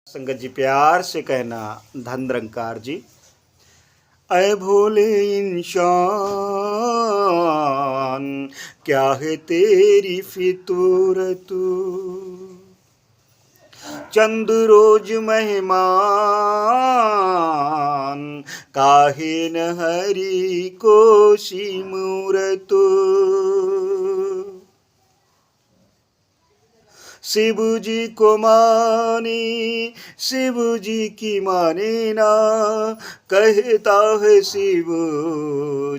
संगत जी प्यार से कहना धन निरंकार जी। ऐ भोले इंसान क्या है तेरी फितूरत, चंद रोज मेहमान काहे न हरि को सिमूरत। शिव जी को माने शिव जी की माने ना, कहता है शिव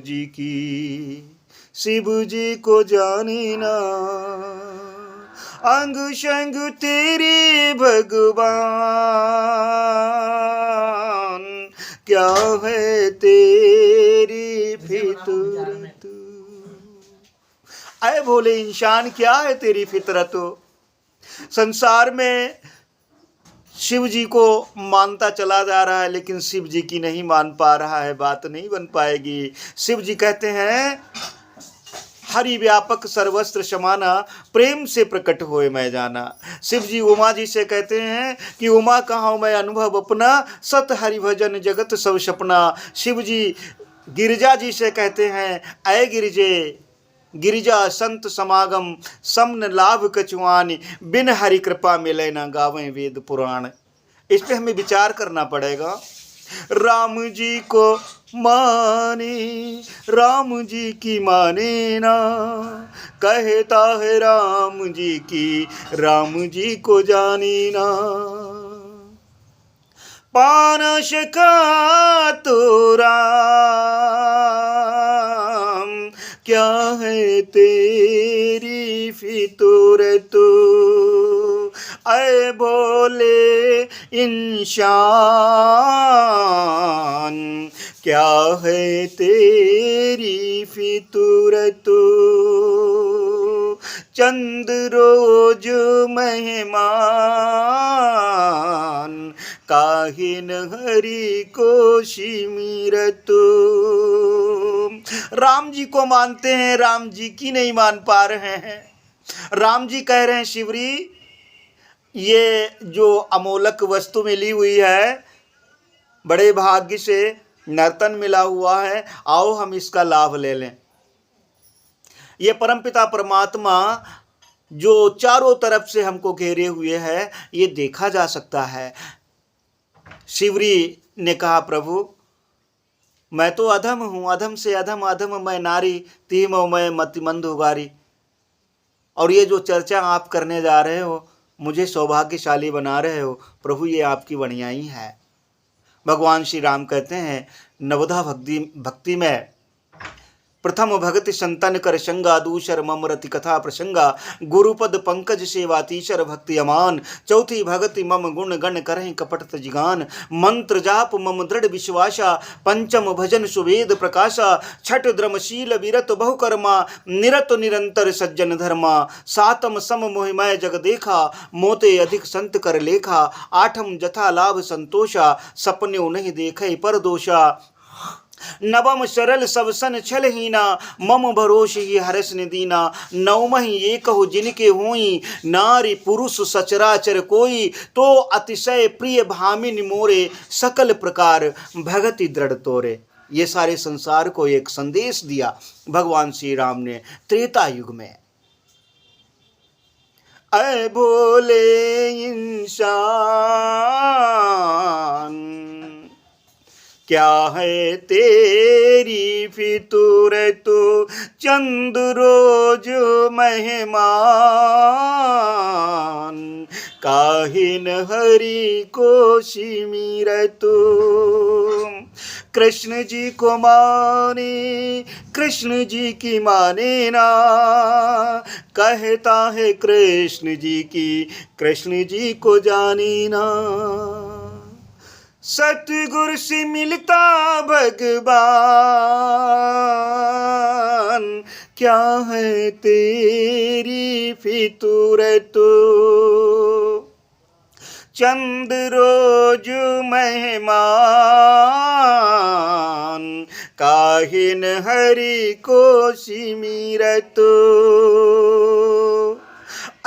जी की शिव जी को जाने ना। अंग संग तेरे भगवान क्या है तेरी फितरत। ऐ भोले इंसान क्या है तेरी फितरत। संसार में शिव जी को मानता चला जा रहा है लेकिन शिव जी की नहीं मान पा रहा है, बात नहीं बन पाएगी। शिव जी कहते हैं हरि व्यापक सर्वस्त्र समाना, प्रेम से प्रकट होए मैं जाना। शिव जी उमा जी से कहते हैं कि उमा कहाँ मैं अनुभव अपना, सत हरि भजन जगत सब सपना। शिव जी गिरिजा जी से कहते हैं ऐ गिरिजे गिरिजा संत समागम समन लाभ कछुआन, बिन हरि कृपा मिले ना गावें वेद पुराण। इस पे हमें विचार करना पड़ेगा। राम जी को माने राम जी की माने ना, कहता है राम जी की राम जी को जाने ना। पानस का तो राम क्या है तेरी फितूरत। ऐ भोले इंसान क्या है तेरी फितूरत। चंद रोज मेहमान काहिन हरि को सिमरत। राम जी को मानते हैं, राम जी की नहीं मान पा रहे हैं। राम जी कह रहे हैं शिवरी ये जो अमोलक वस्तु मिली हुई है, बड़े भाग्य से नर्तन मिला हुआ है, आओ हम इसका लाभ ले लें। ये परमपिता परमात्मा जो चारों तरफ से हमको घेरे हुए है, ये देखा जा सकता है। शिवरी ने कहा प्रभु मैं तो अधम हूँ, अधम से अधम अधम मैं नारी, तीम मैं मतिमंद उगारी। और ये जो चर्चा आप करने जा रहे हो, मुझे सौभाग्यशाली बना रहे हो प्रभु, ये आपकी वणियाई है। भगवान श्री राम कहते हैं नवधा भक्ति में प्रथम भगति संतन कर संगा, दूसर मम रति कथा प्रसंगा, गुरुपद पंकज सेवातीशर भक्ति अमान। चौथी भगति मम गुण गण करहि कपट तजिगान, मंत्र जाप मम दृढ़ विश्वासा, पंचम भजन सुवेद प्रकाशा। छठ द्रमशील विरत बहुकर्मा, निरत निरंतर सज्जन धर्मा। सातम सम मोहिमय जग देखा, मोते अधिक संत कर लेखा। आठम जथा लाभ संतोषा, सपन्यों नहीं देखे पर दोषा। नवम सरल सबसन छलहीना, मम भरोस ही हरस निदीना। नवमहि ये कहो जिनके होई, नारी पुरुष सचराचर कोई। तो अतिशय प्रिय भामिनी मोरे, सकल प्रकार भगति दृढ़ तोरे। ये सारे संसार को एक संदेश दिया भगवान श्री राम ने त्रेता युग में। ऐ भोले इंसान क्या है तेरी फितूरत। चंद रोज मेहमान काहिन हरि को सिमरत। कृष्ण जी को माने कृष्ण जी की माने ना, कहता है कृष्ण जी की कृष्ण जी को जाने ना। सतगुरु से मिलता भगवान क्या है तेरी फितूरत। चंद रोज मेहमान काहिन हरि को सिमरत।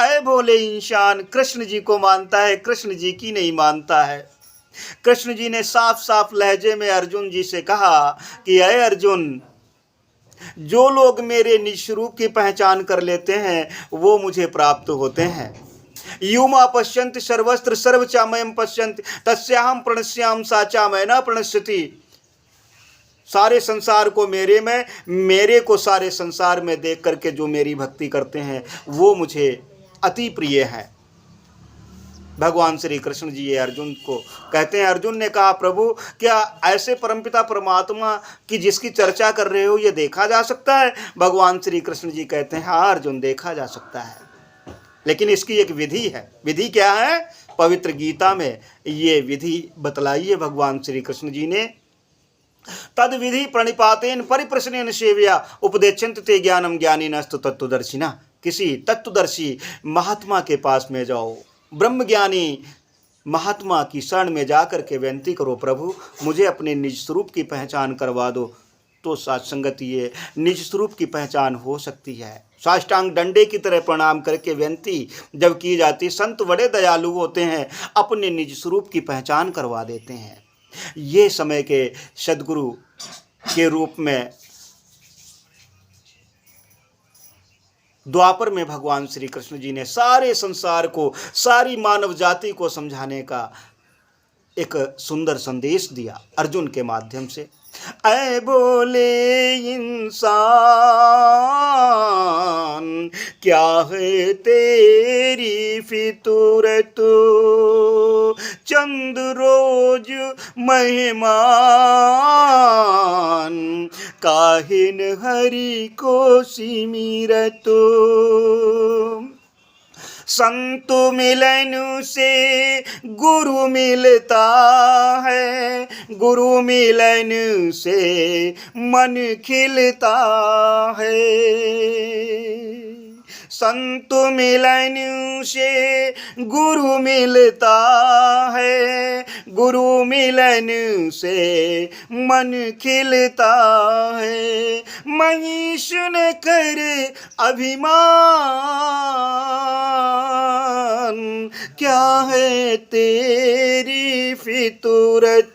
ऐ भोले इंसान कृष्ण जी को मानता है, कृष्ण जी की नहीं मानता है। कृष्ण जी ने साफ साफ लहजे में अर्जुन जी से कहा कि अय अर्जुन, जो लोग मेरे निज स्वरूप की पहचान कर लेते हैं वो मुझे प्राप्त होते हैं। युमा पश्यन्ति सर्वस्त्र सर्वचामयम पश्यन्ति तस्याहम प्रणश्याम साचा मैं न प्रणश्यति। सारे संसार को मेरे में, मेरे को सारे संसार में देख करके जो मेरी भक्ति करते हैं वो मुझे अति प्रिय है। भगवान श्री कृष्ण जी ये अर्जुन को कहते हैं। अर्जुन ने कहा प्रभु, क्या ऐसे परमपिता परमात्मा की जिसकी चर्चा कर रहे हो ये देखा जा सकता है? भगवान श्री कृष्ण जी कहते हैं हाँ अर्जुन, देखा जा सकता है, लेकिन इसकी एक विधि है। विधि क्या है? पवित्र गीता में ये विधि बतलाई है भगवान श्री कृष्ण जी ने। तद विधि प्रणिपातेन परिप्रश्नेन सेव्या उपदेक्षन्त ते ज्ञानम ज्ञानिनस्तु तत्वदर्शिना। किसी तत्वदर्शी महात्मा के पास में जाओ, ब्रह्मज्ञानी महात्मा की शरण में जाकर के विनती करो, प्रभु मुझे अपने निज स्वरूप की पहचान करवा दो, तो सत्संगत ये निज स्वरूप की पहचान हो सकती है। साष्टांग डंडे की तरह प्रणाम करके विनती जब की जाती, संत बड़े दयालु होते हैं, अपने निज स्वरूप की पहचान करवा देते हैं। ये समय के सद्गुरु के रूप में द्वापर में भगवान श्री कृष्ण जी ने सारे संसार को, सारी मानव जाति को समझाने का एक सुंदर संदेश दिया अर्जुन के माध्यम से। ऐ बोले इंसान, क्या है तेरी फितूरत, चंद रोज मेहमान, काहिन हरि को सिमीरत। संत मिलन से गुरु मिलता है, गुरु मिलन से मन खिलता है। संत मिलन से गुरु मिलता है, गुरु मिलन से मन खिलता है। महिष न कर अभिमान, क्या है तेरी फितूरत,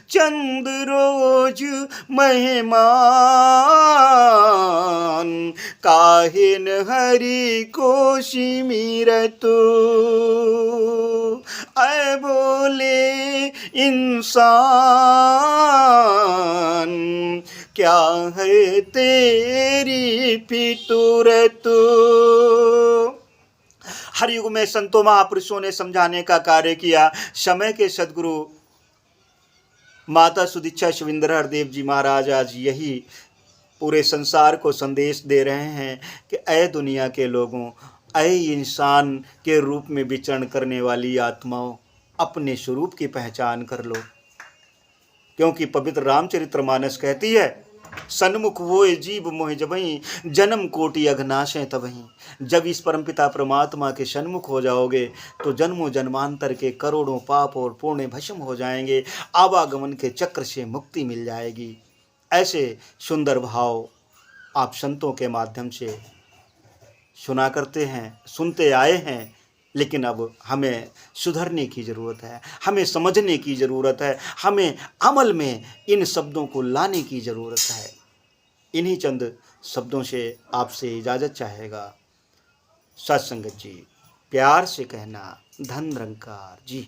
चंद रोज मेहमान, काहिन हरि को सिमीरत। ऐ बोले इंसान, क्या है तेरी फितूरत। हर युग में संतों महापुरुषों ने समझाने का कार्य किया। समय के सद्गुरु माता सुदीक्षा शिवेंद्र हरदेव जी महाराज आज यही पूरे संसार को संदेश दे रहे हैं कि ऐ दुनिया के लोगों, ऐ इंसान के रूप में विचरण करने वाली आत्माओं, अपने स्वरूप की पहचान कर लो। क्योंकि पवित्र रामचरितमानस कहती है, सन्मुख होए जीव मोहि जबहीं, जन्म कोटि अघनाशय तबहीं। जब इस परमपिता परमात्मा के सन्मुख हो जाओगे तो जन्मों जन्मांतर के करोड़ों पाप और पुण्य भस्म हो जाएंगे, आवागमन के चक्र से मुक्ति मिल जाएगी। ऐसे सुंदर भाव आप संतों के माध्यम से सुना करते हैं, सुनते आए हैं, लेकिन अब हमें सुधरने की ज़रूरत है, हमें समझने की ज़रूरत है, हमें अमल में इन शब्दों को लाने की ज़रूरत है। इन्हीं चंद शब्दों से आपसे इजाज़त चाहेगा सत्संगत जी। प्यार से कहना, धन निरंकार जी।